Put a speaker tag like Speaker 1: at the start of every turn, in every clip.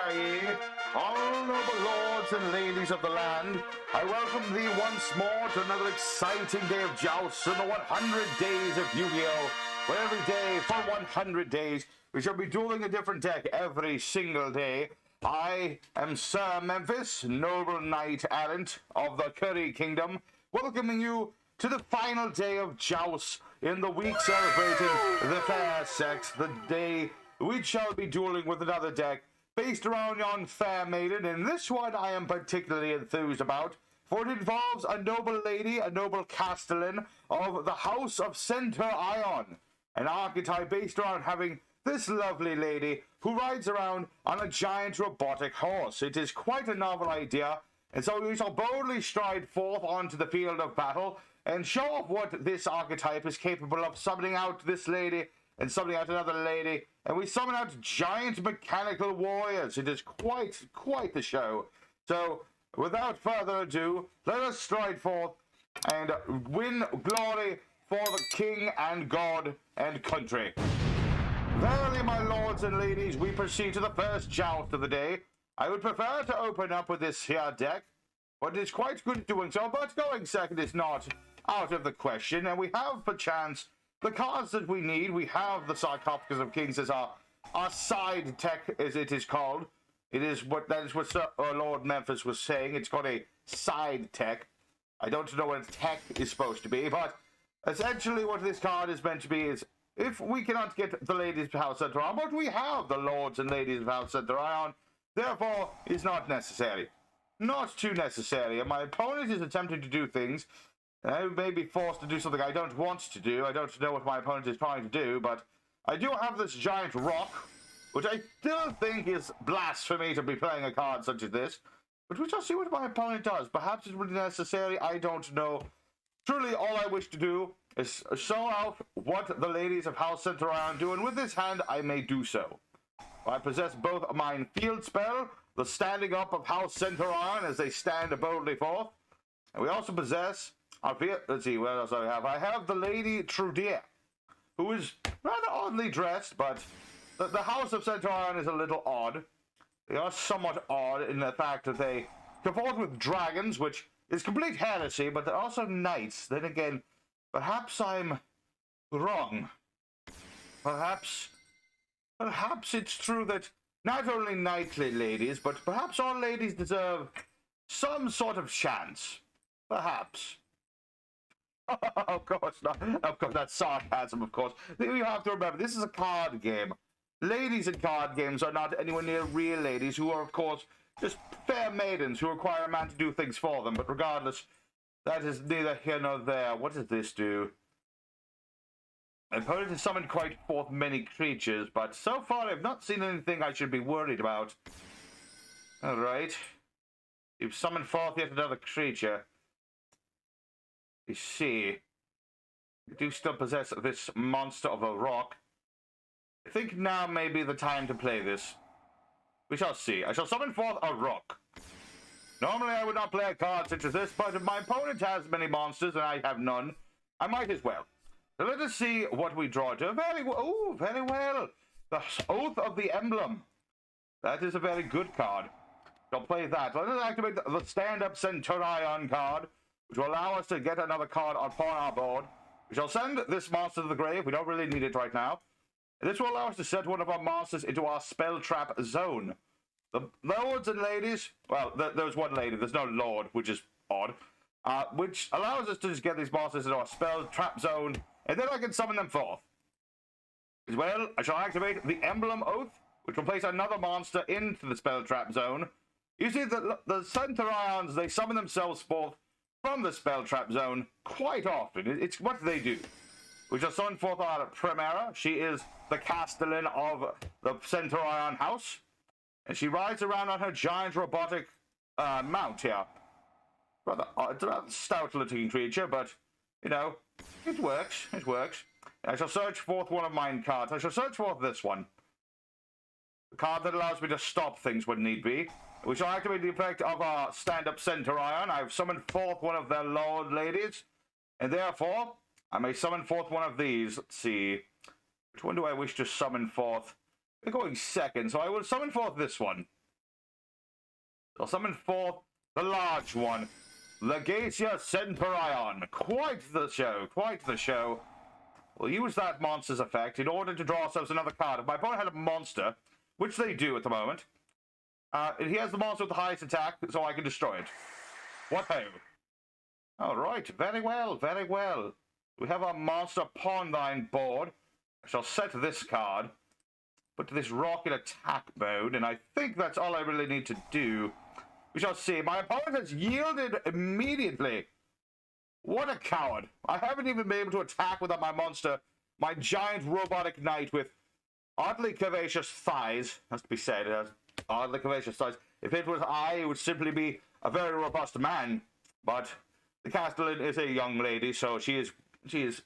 Speaker 1: Fair ye, all noble lords and ladies of the land, I welcome thee once more to another exciting day of jousts in the 100 days of Yu-Gi-Oh! Where every day, for 100 days, we shall be dueling a different deck every single day. I am Sir Memphis, noble knight errant of the Curry Kingdom, welcoming you to the final day of jousts in the week celebrating the fair sex, the day we shall be dueling with another deck based around yon fair maiden, and this one I am particularly enthused about, for it involves a noble lady, a noble castellan of the House of Centur-ion, an archetype based around having this lovely lady who rides around on a giant robotic horse. It is quite a novel idea, and so we shall boldly stride forth onto the field of battle and show off what this archetype is capable of, summoning out this lady and summoning out another lady, and we summon out giant mechanical warriors. It is quite the show. So, without further ado, let us stride forth and win glory for the king and god and country. Verily, my lords and ladies, we proceed to the first joust of the day. I would prefer to open up with this here deck, but it's quite good doing so, but going second is not out of the question, and we have, perchance, the cards that we need. We have the Sarcophagus of Kings as our side tech, as it is called. That is what Sir Lord Memphis was saying. It's called a side tech. I don't know what a tech is supposed to be, but essentially what this card is meant to be is, if we cannot get the ladies of House Centurion, but we have the lords and ladies of House Centurion, therefore is not necessary. Not too necessary, and my opponent is attempting to do things. I may be forced to do something I don't want to do. I don't know what my opponent is trying to do, but I do have this giant rock, which I still think is blasphemy to be playing a card such as this. But we shall see what my opponent does. Perhaps it's really necessary. I don't know. Truly, all I wish to do is show out what the ladies of House Centurion do, and with this hand, I may do so. I possess both a mine field spell, the standing up of House Centurion as they stand boldly forth, and we also possess... let's see, what else do I have? I have the Lady Trudeau, who is rather oddly dressed, but the House of Centurion is a little odd. They are somewhat odd in the fact that they comport with dragons, which is complete heresy, but they're also knights. Then again, perhaps I'm wrong. Perhaps it's true that not only knightly ladies, but perhaps all ladies deserve some sort of chance. Perhaps. Of course not. Of course, that's sarcasm, of course. You have to remember, this is a card game. Ladies in card games are not anywhere near real ladies, who are, of course, just fair maidens who require a man to do things for them. But regardless, that is neither here nor there. What does this do? My opponent has summoned quite forth many creatures, but so far I've not seen anything I should be worried about. Alright. You've summoned forth yet another creature. You see, I do still possess this monster of a rock. I think now may be the time to play this. We shall see. I shall summon forth a rock. Normally I would not play a card such as this, but if my opponent has many monsters and I have none, I might as well. So let us see what we draw to. Very well. The Oath of the Emblem. That is a very good card. I'll play that. Let us activate the stand-up Centurion card, which will allow us to get another card upon our board. We shall send this monster to the grave. We don't really need it right now. This will allow us to set one of our monsters into our spell trap zone. The lords and ladies, well, there's one lady, there's no lord, which is odd, which allows us to just get these monsters into our spell trap zone, and then I can summon them forth. As well, I shall activate the Emblem Oath, which will place another monster into the spell trap zone. You see, the Centurions, they summon themselves forth from the spell trap zone quite often. It's what they do. We shall summon forth our Prima. She is the castellan of the Centurion house, and she rides around on her giant robotic mount here. It's a rather stout-looking creature, but, you know, it works. It works. I shall search forth one of mine cards. I shall search forth this one. The card that allows me to stop things when need be. We shall activate the effect of our stand-up Centurion. I've summoned forth one of their lord ladies, and therefore I may summon forth one of these. Let's see. Which one do I wish to summon forth? We're going second, so I will summon forth this one. I'll summon forth the large one, Centur-ion. Quite the show, quite the show. We'll use that monster's effect in order to draw ourselves another card. If my opponent had a monster, which they do at the moment, he has the monster with the highest attack, so I can destroy it. What ho? All right, very well, very well. We have our monster pawn line board. I shall set this card, put this rock in attack mode, and I think that's all I really need to do. We shall see. My opponent has yielded immediately. What a coward. I haven't even been able to attack without my monster, my giant robotic knight with oddly curvaceous thighs, has to be said. It has oddly curvaceous thighs. If it was I, it would simply be a very robust man. But the Castellan is a young lady, so she is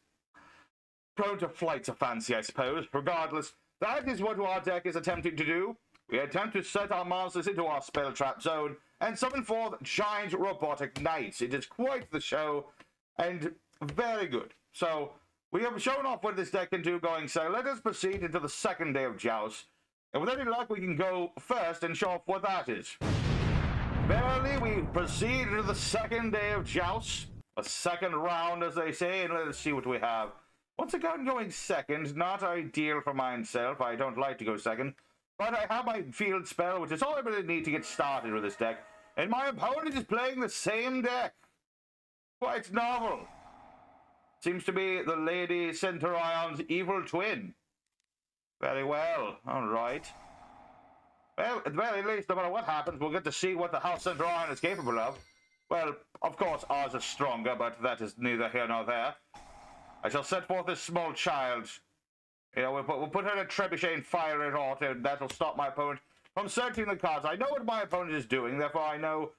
Speaker 1: prone to flights of fancy, I suppose. Regardless, that is what our deck is attempting to do. We attempt to set our monsters into our spell trap zone and summon forth giant robotic knights. It is quite the show and very good. So we have shown off what this deck can do going, so let us proceed into the second day of Joust. And with any luck, we can go first and show off what that is. Verily, we proceed into the second day of Joust. A second round, as they say, and let us see what we have. Once again, going second, not ideal for myself. I don't like to go second. But I have my field spell, which is all I really need to get started with this deck. And my opponent is playing the same deck. Quite novel. Seems to be the Lady Centurion's evil twin. Very well. All right. Well, at the very least, no matter what happens, we'll get to see what the House Centurion is capable of. Well, of course, ours is stronger, but that is neither here nor there. I shall set forth this small child. You know, we'll put her in a trebuchet and fire it off, and that'll stop my opponent from searching the cards. I know what my opponent is doing, therefore I know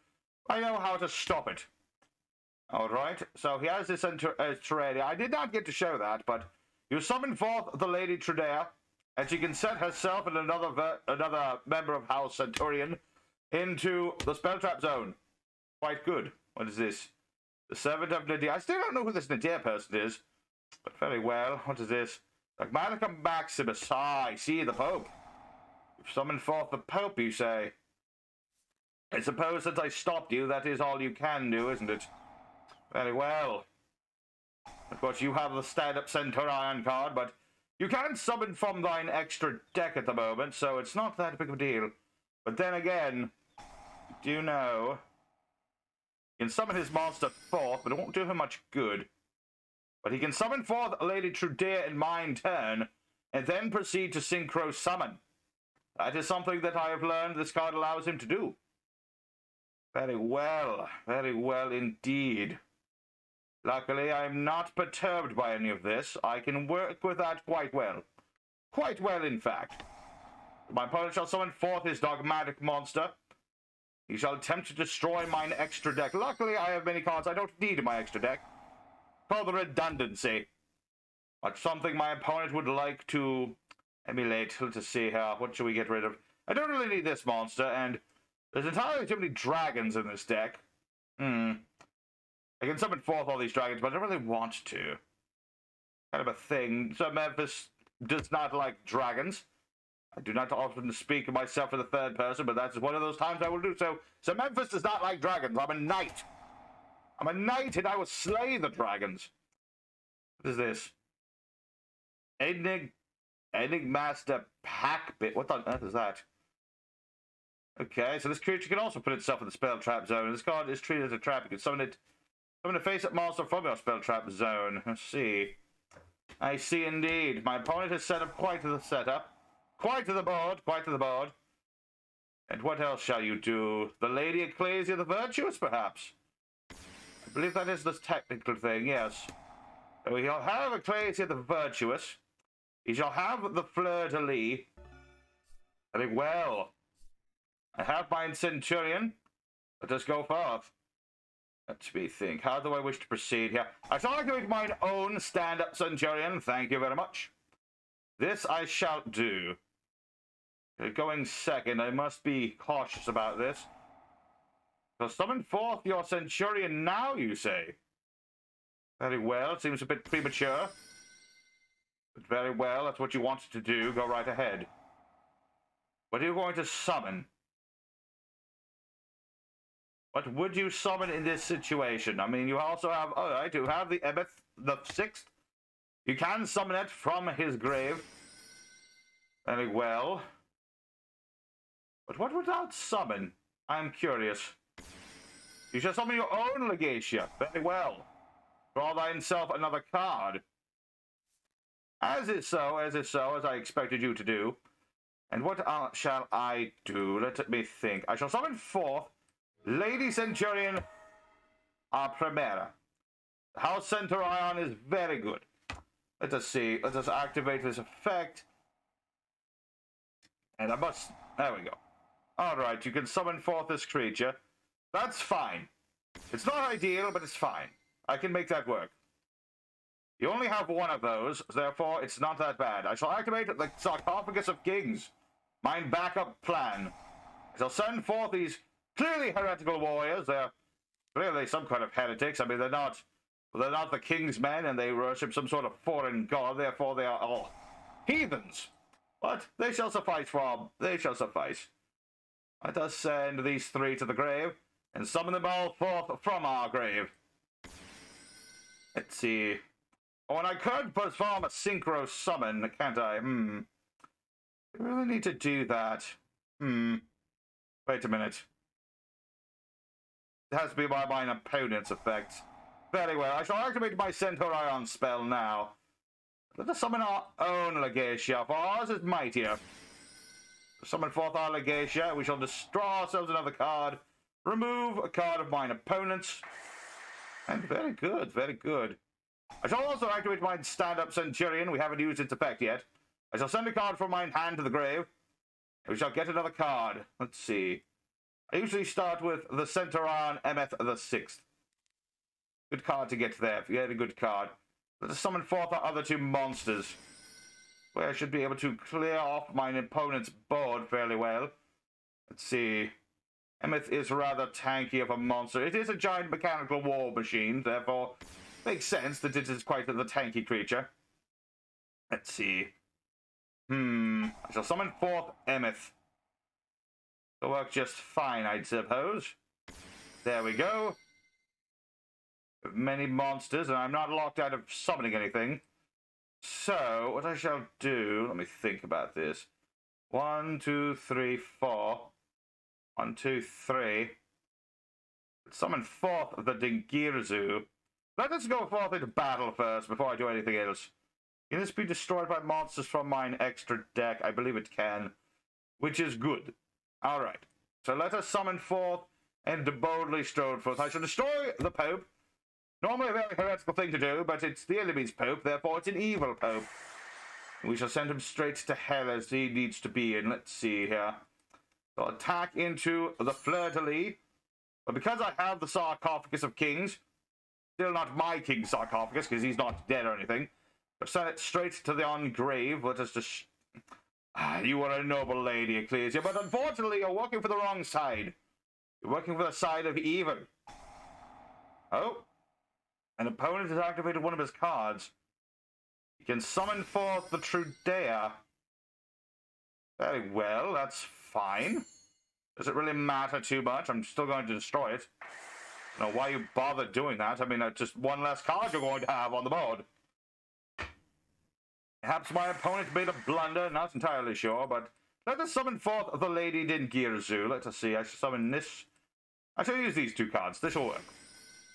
Speaker 1: how to stop it. All right, so he has this Trudea. I did not get to show that, but you summon forth the Lady Trudea, and she can set herself and another member of House Centurion into the spell trap zone. Quite good. What is this? The Servant of Nadir. I still don't know who this Nadir person is, but very well. What is this? Magmanicum Maximus. Ah, I see, the Pope. You've summoned forth the Pope, you say? I suppose since I stopped you, that is all you can do, isn't it? Very well. Of course, you have the stand-up Centurion card, but you can't summon from thine extra deck at the moment, so it's not that big of a deal. But then again, do you know, he can summon his monster forth, but it won't do him much good. But he can summon forth Lady Trudea in my turn, and then proceed to synchro summon. That is something that I have learned this card allows him to do. Very well indeed. Luckily, I am not perturbed by any of this. I can work with that quite well. Quite well, in fact. My opponent shall summon forth his dogmatic monster. He shall attempt to destroy mine extra deck. Luckily, I have many cards I don't need in my extra deck. For the redundancy. But something my opponent would like to emulate. Let's see here. What should we get rid of? I don't really need this monster, and there's entirely too many dragons in this deck. I can summon forth all these dragons, but I don't really want to. Kind of a thing. So Memphis does not like dragons. I do not often speak of myself in the third person, but that's one of those times I will do so. So Memphis does not like dragons. I'm a knight. I'm a knight, and I will slay the dragons. What is this? Enigmaster Packbit. What the earth is that? Okay, so this creature can also put itself in the spell trap zone. This card is treated as a trap. You can summon it. Summon a face-up monster from your spell trap zone. Let's see. I see indeed. My opponent has set up quite to the setup. Quite to the board. Quite to the board. And what else shall you do? The Lady Ecclesia the Virtuous, perhaps? I believe that is the technical thing, yes. So we shall have Ecclesia the Virtuous. He shall have the Fleur-de-Lis. Very well. I have my Centurion. Let us go forth. Let me think. How do I wish to proceed here? I shall activate mine own stand-up Centurion. Thank you very much. This I shall do. Going second, I must be cautious about this. So summon forth your Centurion now, you say? Very well. It seems a bit premature. But very well. That's what you wanted to do. Go right ahead. What are you going to summon? What would you summon in this situation? I mean, you also have, alright, you have the Ebeth, the 6th. You can summon it from his grave. Very well. But what would that summon? I'm curious. You shall summon your own Legatia. Very well. Draw thyself another card. As is so, as I expected you to do. And what shall I do? Let me think. I shall summon forth Lady Centurion Prima. House Centur-ion is very good. Let us see. Let us activate this effect. And I must... There we go. Alright, you can summon forth this creature. That's fine. It's not ideal, but it's fine. I can make that work. You only have one of those, therefore it's not that bad. I shall activate the Sarcophagus of Kings. My backup plan. I shall send forth these clearly heretical warriors. They're clearly some kind of heretics. I mean, they're not the king's men, and they worship some sort of foreign god. Therefore, they are all heathens. But they shall suffice, Rob. They shall suffice. Let us send these 3 to the grave and summon them all forth from our grave. Let's see. Oh, and I could perform a synchro summon, can't I? I really need to do that. Wait a minute. It has to be by my opponent's effect. Very well. I shall activate my Centurion spell now. Let us summon our own Legatia, for ours is mightier. Summon forth our Legatia. We shall destroy ourselves another card. Remove a card of mine opponent's. And very good, very good. I shall also activate my stand-up Centurion. We haven't used its effect yet. I shall send a card from my hand to the grave. We shall get another card. Let's see. I usually start with the Centurion Emeth the 6th. Good card to get there. If you had a good card. Let us summon forth our other 2 monsters. Where I should be able to clear off my opponent's board fairly well. Let's see. Emeth is rather tanky of a monster. It is a giant mechanical war machine, therefore makes sense that it is quite the tanky creature. Let's see. I shall summon forth Emeth. It'll work just fine, I suppose. There we go. Many monsters, and I'm not locked out of summoning anything. So, what I shall do... Let me think about this. 1, 2, 3, 4. 1, 2, 3. Summon forth the Dingirzu. Let us go forth into battle first before I do anything else. Can this be destroyed by monsters from mine extra deck? I believe it can. Which is good. Alright. So let us summon forth and boldly strode forth. I shall destroy the Pope. Normally a very heretical thing to do, but it's the enemy's Pope, therefore it's an evil Pope. We shall send him straight to hell as he needs to be in. Let's see here. So attack into the fleur-de-lis. But because I have the Sarcophagus of Kings, still not my King's Sarcophagus, because he's not dead or anything, but send it straight to the on-grave. Let us just... you are a noble lady, Ecclesia, but unfortunately you're working for the wrong side. You're working for the side of evil. Oh. An opponent has activated one of his cards. He can summon forth the Trudea. Very well, that's fine. Does it really matter too much? I'm still going to destroy it. I don't know why you bother doing that. I mean, that's just one less card you're going to have on the board. Perhaps my opponent made a blunder, not entirely sure, but let us summon forth the Lady Dingirzu. Let us see, I shall summon this. I shall use these 2 cards, this will work.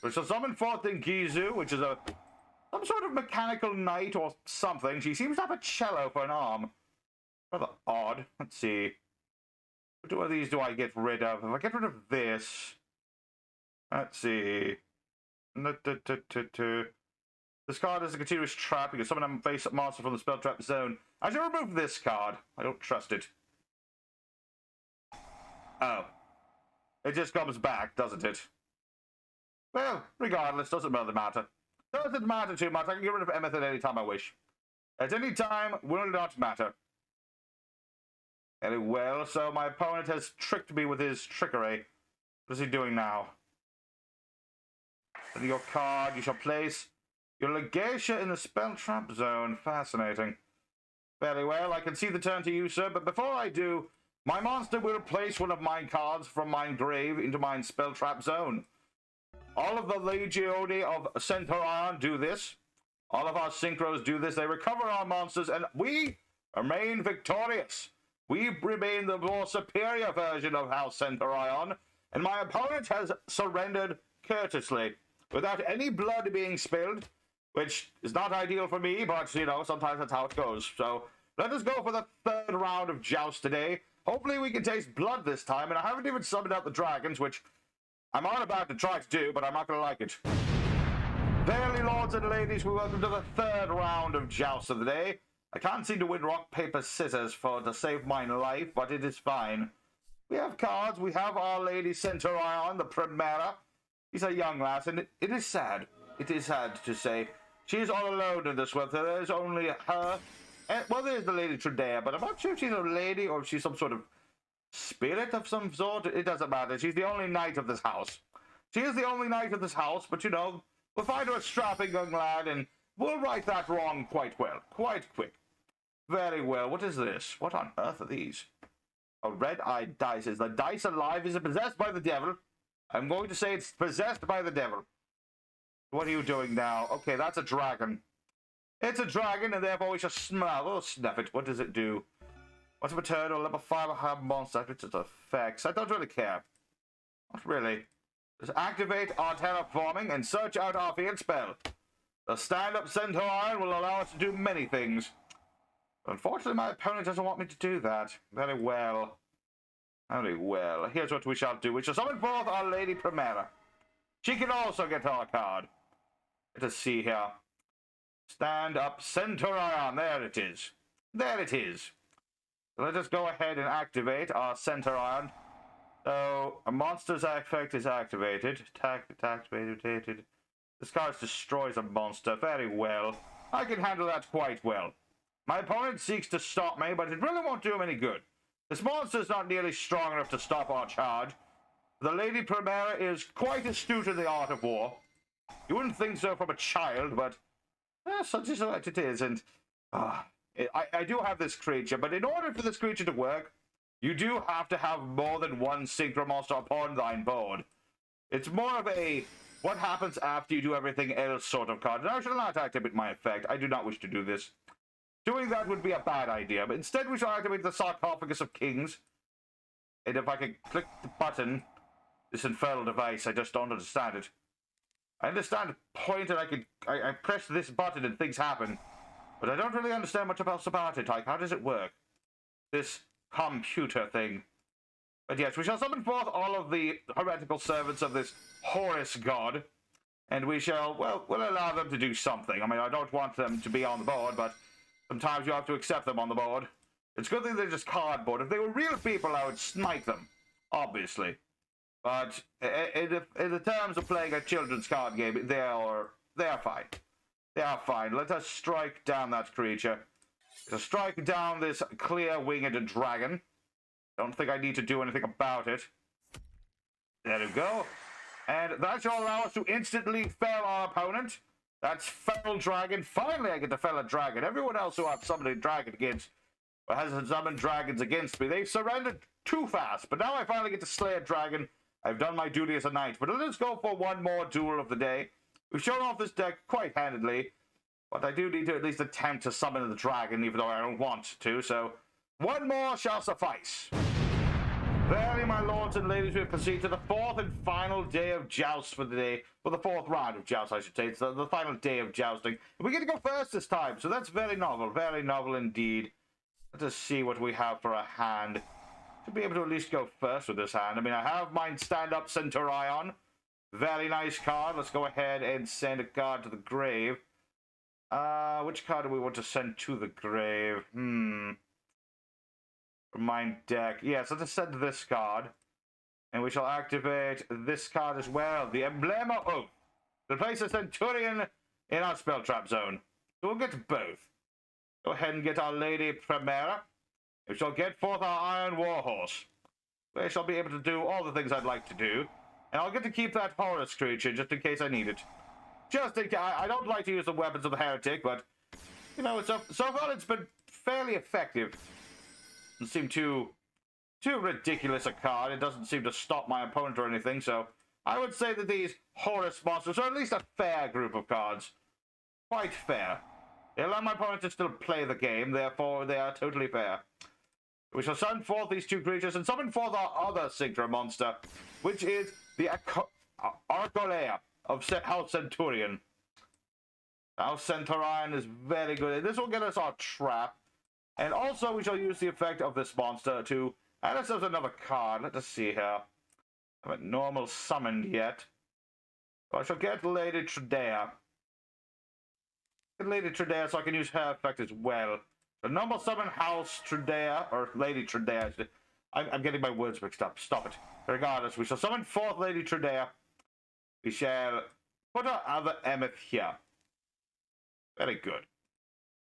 Speaker 1: We shall summon forth Dingirzu, which is some sort of mechanical knight or something. She seems to have a cello for an arm. Rather odd. Let's see. Which one of these do I get rid of? If I get rid of this... Let's see. This card is a continuous trap. You can summon a face monster from the spell trap zone. I shall remove this card. I don't trust it. Oh. It just comes back, doesn't it? Well, regardless, doesn't really matter. Doesn't matter too much. I can get rid of Emeth at any time I wish. At any time will not matter. Very well, so my opponent has tricked me with his trickery. What is he doing now? In your card, you shall place your Legatia in the spell trap zone. Fascinating. Very well, I can see the turn to you, sir, but before I do, My monster will place one of my cards from my grave into my spell trap zone. All of the Legioni of Centur-ion do this. All of our synchros do this. They recover our monsters, and we remain victorious. We remain the more superior version of House Centurion, and my opponent has surrendered courteously, without any blood being spilled, which is not ideal for me, but, you know, sometimes that's how it goes. So, let us go for the third round of Joust today. Hopefully we can taste blood this time, and I haven't even summoned out the dragons, which I'm on about to try to do, but I'm not going to like it. Fairly, lords and ladies, we welcome to the third round of Joust of the day. I can't seem to win rock, paper, scissors to save my life, but it is fine. We have cards. We have our lady Centurion, the Prima. She's a young lass, and it is sad. It is sad to say. She is all alone in this world. There's only her. And, well, there's the lady Tradea, but I'm not sure if she's a lady or if she's some sort of spirit of some sort. It doesn't matter. She's the only knight of this house. She is the only knight of this house, but, you know, we'll find her a strapping young lad, and we'll right that wrong quite well. Quite quick. Very well. What is this? What on earth are these? A red-eyed dice. Is the dice alive? Is it possessed by the devil? I'm going to say it's possessed by the devil. What are you doing now? Okay, that's a dragon. It's a dragon, and therefore we shall smell. Oh, snuff it. What does it do? What's a maternal level 5 hard monster? It's its effects. I don't really care. Not really. Just activate our terraforming and search out our field spell. The stand-up Centurion will allow us to do many things. Unfortunately, my opponent doesn't want me to do that. Very well. Very well. Here's what we shall do. We shall summon forth our Lady Prima. She can also get our card. Let us see here. Stand up Centurion. There it is. There it is. So let us go ahead and activate our Centurion. So, a monster's effect is activated. Activated. This card destroys a monster. Very well. I can handle that quite well. My opponent seeks to stop me, but it really won't do him any good. This monster is not nearly strong enough to stop our charge. The Lady Prima is quite astute in the art of war. You wouldn't think so from a child, but such is what it is. And I do have this creature, but in order for this creature to work, you do have to have more than one synchro monster upon thine board. It's more of a what happens after you do everything else sort of card. And I shall not activate my effect. I do not wish to do this. Doing that would be a bad idea, but instead we shall activate the Sarcophagus of Kings. And if I can click the button, this infernal device, I just don't understand it. I understand the point, and I press this button and things happen, but I don't really understand much else about it. Like, how does it work? This computer thing. But yes, we shall summon forth all of the heretical servants of this Horus god, and we shall, well, we'll allow them to do something. I mean, I don't want them to be on the board, but sometimes you have to accept them on the board. It's a good thing they're just cardboard. If they were real people, I would smite them, obviously. But in the terms of playing a children's card game, they are fine. They are fine. Let us strike down that creature. To strike down this clear-winged dragon. Don't think I need to do anything about it. There we go. And that shall allow us to instantly fell our opponent. That's fell dragon. Finally, I get to fell a dragon. Everyone else who I've summoned a dragon against, or has summoned dragons against me, they've surrendered too fast. But now I finally get to slay a dragon. I've done my duty as a knight. But let's go for one more duel of the day. We've shown off this deck quite handedly. But I do need to at least attempt to summon the dragon, even though I don't want to. So, one more shall suffice. Verily, my lords and ladies, we proceed to the fourth and final day of joust for the day. Well, the fourth round of joust, I should say. It's the final day of jousting. And we get to go first this time, so that's very novel indeed. Let us see what we have for a hand. Should be able to at least go first with this hand. I mean, I have mine stand-up Centurion. Very nice card. Let's go ahead and send a card to the grave. Which card do we want to send to the grave? From my deck. Yes, let's just send this card. And we shall activate this card as well. The Emblema Oath. To place a Centurion in our spell trap zone. So we'll get both. Go ahead and get our Lady Prima. We shall get forth our Iron Warhorse. We shall be able to do all the things I'd like to do. And I'll get to keep that Horus creature just in case I need it. Just in case. I don't like to use the weapons of the heretic, but, you know, so far it's been fairly effective. Doesn't seem too too ridiculous a card. It doesn't seem to stop my opponent or anything, so I would say that these Horus monsters are at least a fair group of cards. Quite fair. They allow my opponent to still play the game, therefore they are totally fair. We shall summon forth these two creatures and summon forth our other Synchro monster, which is the Arcolea of House Centurion. House Centur-ion is very good. This will get us our trap. And also we shall use the effect of this monster to add ourselves another card. Let us see here. I haven't normal summoned yet. I shall get Lady Tradea. Get Lady Tradea so I can use her effect as well. The normal summon House Tradea, or Lady Tradea. I'm getting my words mixed up. Stop it. Regardless, we shall summon forth Lady Tradea. We shall put our other Emeth here. Very good.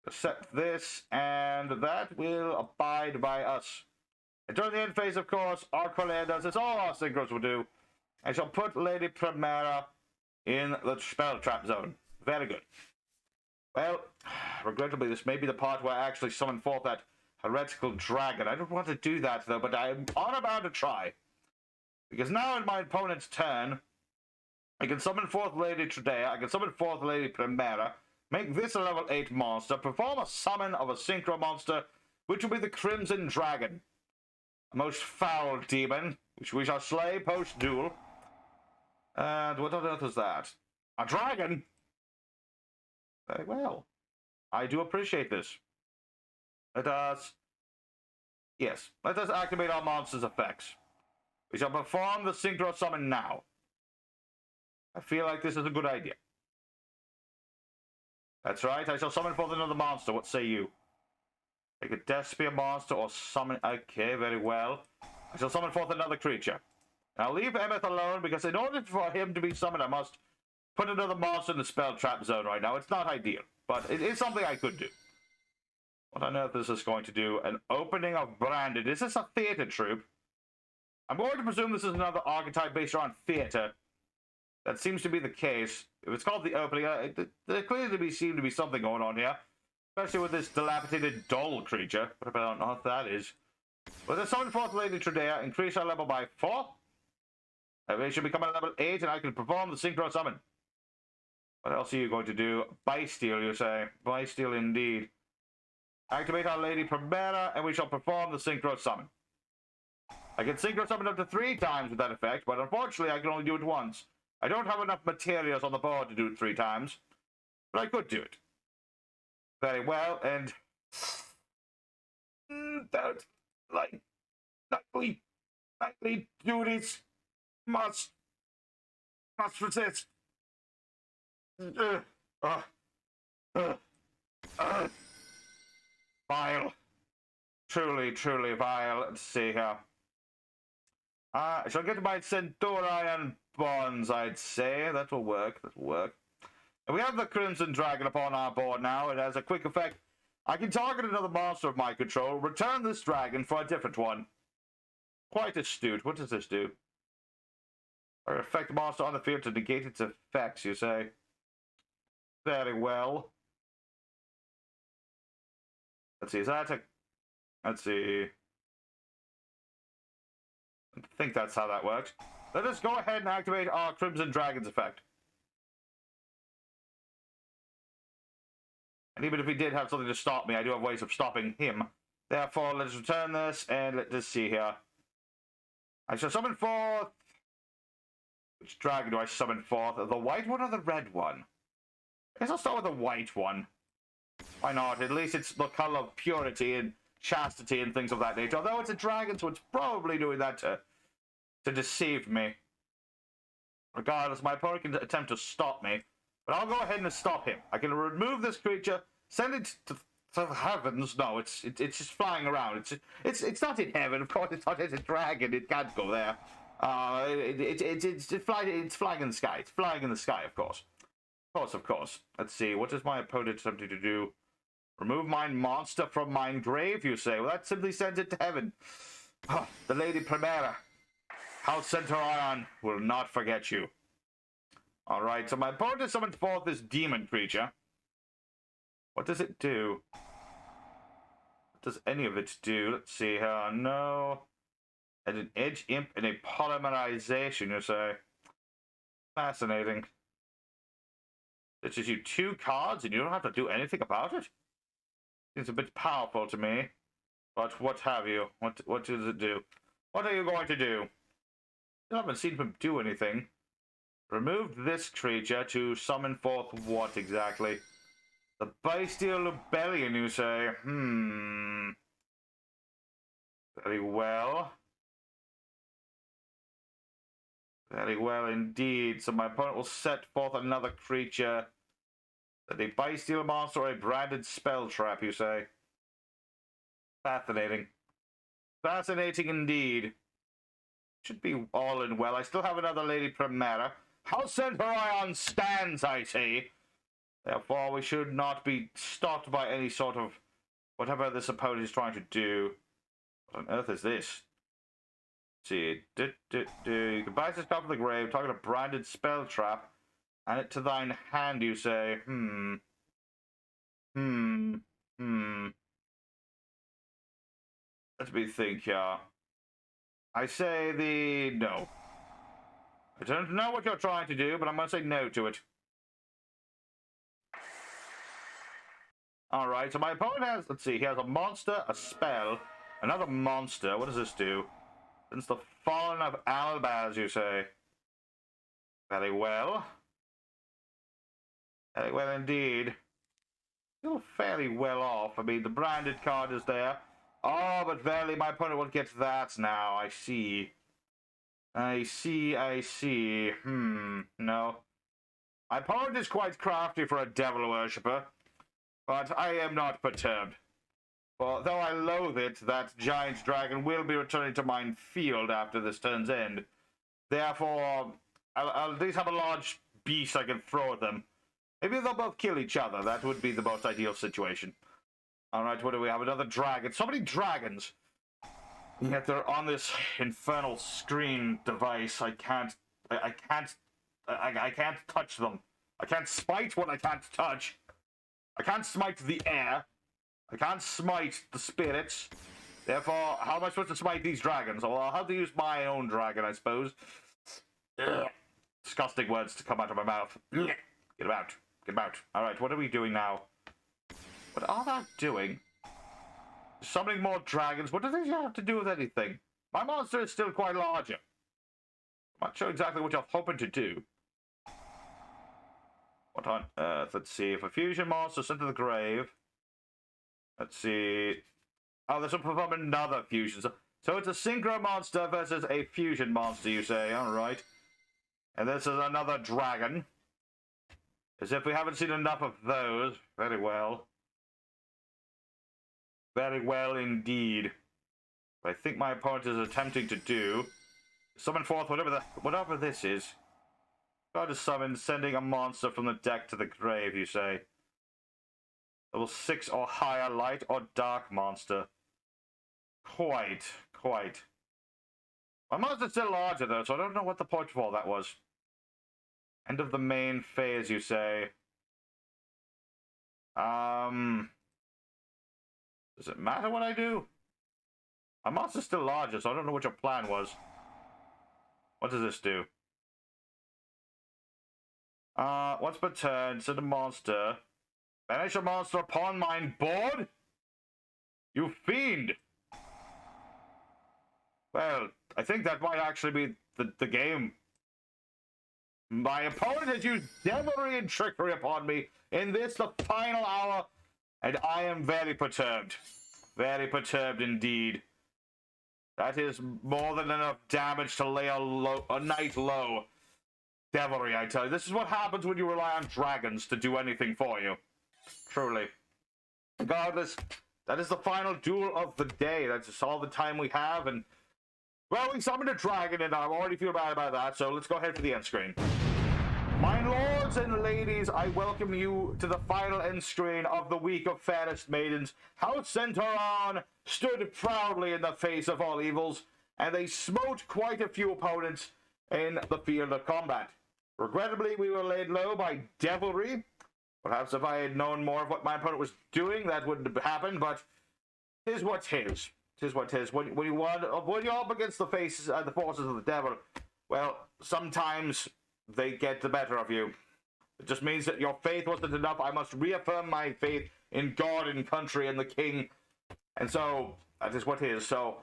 Speaker 1: Set this, and that will abide by us. And during the end phase, of course, Arcolea does as all our synchros will do. I shall put Lady Prima in the spell trap zone. Very good. Well, regrettably, this may be the part where I actually summon forth that heretical dragon. I don't want to do that, though, but I'm on about to try. Because now in my opponent's turn, I can summon forth Lady Tradea, I can summon forth Lady Prima, make this a level 8 monster, perform a summon of a synchro monster, which will be the Crimson Dragon. A most foul demon, which we shall slay post-duel. And what on earth is that? A dragon? Very well. I do appreciate this. Let us... Yes, let us activate our monster's effects. We shall perform the synchro summon now. I feel like this is a good idea. That's right, I shall summon forth another monster. What say you? Take a Despia monster or summon... Okay, very well. I shall summon forth another creature. I'll leave Emeth alone because in order for him to be summoned, I must put another monster in the spell trap zone right now. It's not ideal, but it is something I could do. What on earth is this going to do? An opening of Branded. Is this a theater troupe? I'm going to presume this is another archetype based around theater. That seems to be the case. If it's called the opening, there clearly seems to be something going on here. Especially with this dilapidated doll creature. But I don't know what that is. With a summon forth Lady Tradea, increase our level by 4. It should become a level 8 and I can perform the synchro summon. What else are you going to do? Bysteel, you say? Bysteel indeed. Activate our Lady Prima and we shall perform the synchro summon. I can synchro summon up to 3 times with that effect, but unfortunately I can only do it once. I don't have enough materials on the board to do it 3 times, but I could do it. Very well, and... Don't like... Nightly duties must resist. Vile. Truly, truly vile. Let's see here. I shall get my Centurion bonds, I'd say. That will work. That will work. And we have the Crimson Dragon upon our board now. It has a quick effect. I can target another monster of my control, return this dragon for a different one. Quite astute. What does this do? Or affect the monster on the field to negate its effects, you say? Very well. Let's see, is that a... Let's see. I think that's how that works. Let us go ahead and activate our Crimson Dragon's effect. And even if he did have something to stop me, I do have ways of stopping him. Therefore, let's return this, and let's see here. I shall summon forth... Which dragon do I summon forth? The white one or the red one? I guess I'll start with the white one. Why not? At least it's the color of purity and chastity and things of that nature. Although it's a dragon, so it's probably doing that to deceive me. Regardless, my opponent can attempt to stop me. But I'll go ahead and stop him. I can remove this creature, send it to the heavens. No, it's just flying around. It's not in heaven. Of course, it's not. It's a dragon. It can't go there. It's flying in the sky. It's flying in the sky, of course. Of course. Let's see. What is my opponent attempting to do? Remove mine monster from mine grave, you say? Well, that simply sends it to heaven. The Lady Prima. House Centur-ion will not forget you. Alright, so my opponent summoned forth this demon creature. What does it do? What does any of it do? Let's see here. No. And an edge imp and a polymerization, you say. Fascinating. It's just you 2 cards and you don't have to do anything about it? Seems a bit powerful to me. But what have you? What does it do? What are you going to do? I haven't seen him do anything. Remove this creature to summon forth what exactly? The Bestial Rebellion, you say? Very well. Very well indeed. So my opponent will set forth another creature. A Bestial monster or a branded spell trap, you say? Fascinating. Fascinating indeed. Should be all in well. I still have another Lady Prima. How Centur-ion stands, I see. Therefore, we should not be stopped by any sort of whatever this opponent is trying to do. What on earth is this? Let's see. You can buy this card from the grave, target a branded spell trap, and it to thine hand, you say. Let me think here. I say no. I don't know what you're trying to do, but I'm going to say no to it. Alright, so my opponent has, let's see, he has a monster, a spell, another monster. What does this do? Since the Fallen of Albaz, you say. Very well. Very well indeed. Still fairly well off. I mean, the branded card is there. Oh, but verily, my opponent will get that now. I see. I see. No. My opponent is quite crafty for a devil worshipper, but I am not perturbed. For though I loathe it, that giant dragon will be returning to mine field after this turn's end. Therefore, I'll at least have a large beast I can throw at them. Maybe they'll both kill each other. That would be the most ideal situation. Alright, what do we have? Another dragon. So many dragons! Yet they're on this infernal screen device. I can't touch them. I can't smite what I can't touch. I can't smite the air. I can't smite the spirits. Therefore, how am I supposed to smite these dragons? Well, I'll have to use my own dragon, I suppose. Ugh. Disgusting words to come out of my mouth. Ugh. Get them out. Get them out. Alright, what are we doing now? What are they doing? Summoning more dragons? What do they have to do with anything? My monster is still quite larger. I'm not sure exactly what you're hoping to do. What on earth? Let's see. If a fusion monster sent to the grave. Let's see. Oh, this will perform another fusion. So it's a synchro monster versus a fusion monster, you say. Alright. And this is another dragon. As if we haven't seen enough of those. Very well. Very well indeed. What I think my opponent is attempting to do. Summon forth whatever this is. Try to summon, sending a monster from the deck to the grave, you say. Level 6 or higher, light or dark monster. Quite. My monster's still larger though, so I don't know what the point of all that was. End of the main phase, you say. Does it matter what I do? My monster's still larger, so I don't know what your plan was. What does this do? Once per turn, send a monster. Banish a monster upon mine board? You fiend! Well, I think that might actually be the game. My opponent has used devilry and trickery upon me in this, the final hour, and I am very perturbed. Very perturbed indeed. That is more than enough damage to lay a knight low. Devilry, I tell you. This is what happens when you rely on dragons to do anything for you. Truly. Regardless, that is the final duel of the day. That's just all the time we have, and well, we summoned a dragon, and I already feel bad about that, so let's go ahead for the end screen. My lords and ladies, I welcome you to the final end screen of the Week of Fairest Maidens. How Centurion stood proudly in the face of all evils, and they smote quite a few opponents in the field of combat. Regrettably, we were laid low by devilry. Perhaps if I had known more of what my opponent was doing, that wouldn't have happened, but 'tis what 'tis. 'tis what 'tis. When you're up against the forces of the devil, well, sometimes they get the better of you. It just means that your faith wasn't enough. I must reaffirm my faith in God and country and the king. And so, that is what it is. So,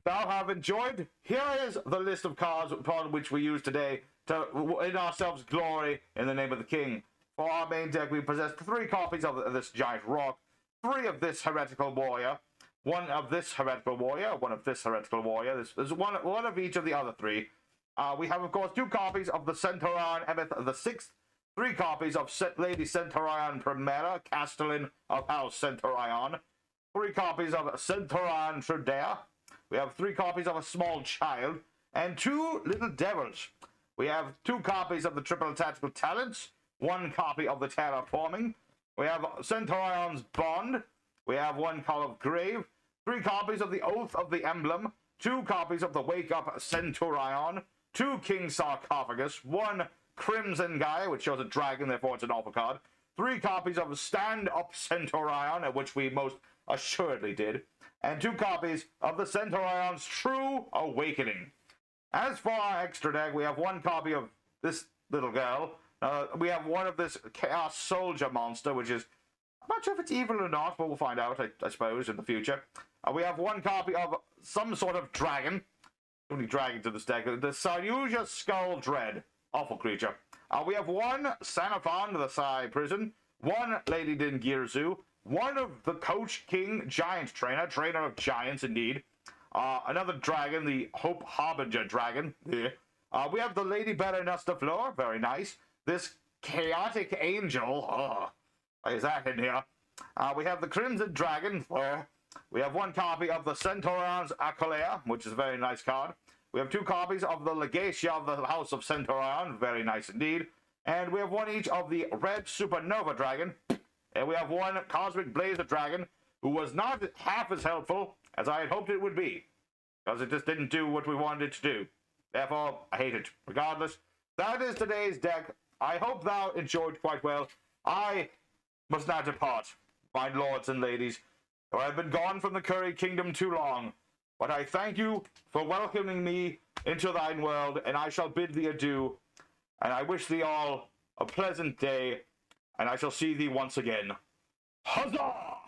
Speaker 1: thou have enjoyed. Here is the list of cards upon which we use today to win ourselves glory in the name of the king. For our main deck, we possess 3 copies of this giant rock, 3 of this heretical warrior, 1 of this heretical warrior, 1 of this heretical warrior. There's one of each of the other 3. We have, of course, 2 copies of the Centurion Emeth the 6th, 3 copies of Lady Centurion Prima, Castellan of House Centur-ion, 3 copies of Centurion Deck. We have 3 copies of a small child, and 2 little devils. We have 2 copies of the triple tactical talents, 1 copy of the terraforming. We have Centurion's Bond. We have 1 call of Grave, 3 copies of the Oath of the Emblem, 2 copies of the Wake Up Centurion, 2 King Sarcophagus, 1 Crimson Guy, which shows a dragon, therefore it's an awful card, 3 copies of Stand Up Centurion, which we most assuredly did, and 2 copies of the Centurion's True Awakening. As for our extra deck, we have 1 copy of this little girl. We have 1 of this Chaos Soldier monster, which is, I'm not sure if it's evil or not, but we'll find out, I suppose, in the future. We have 1 copy of some sort of dragon. Too many dragons in this deck. The Saryuja Skull Dread. Awful creature. We have 1 Sanafon, the Sai Prison. 1 Lady Dingirzu. 1 of the Coach King Giant Trainer of Giants, indeed. Another dragon, the Hope Harbinger Dragon. Yeah. We have the Lady Baroness de Fleur. Very nice. This Chaotic Angel. Why is that in here? We have the Crimson Dragon. We have 1 copy of the Centurion's Acolea, which is a very nice card. We have 2 copies of the Legatia of the House of Centurion. Very nice indeed. And we have 1 each of the Red Supernova Dragon. And we have 1 Cosmic Blazer Dragon, who was not half as helpful as I had hoped it would be, because it just didn't do what we wanted it to do. Therefore, I hate it. Regardless, that is today's deck. I hope thou enjoyed quite well. I must now depart, fine lords and ladies, for I have been gone from the Curry Kingdom too long. But I thank you for welcoming me into thine world, and I shall bid thee adieu. And I wish thee all a pleasant day, and I shall see thee once again. Huzzah!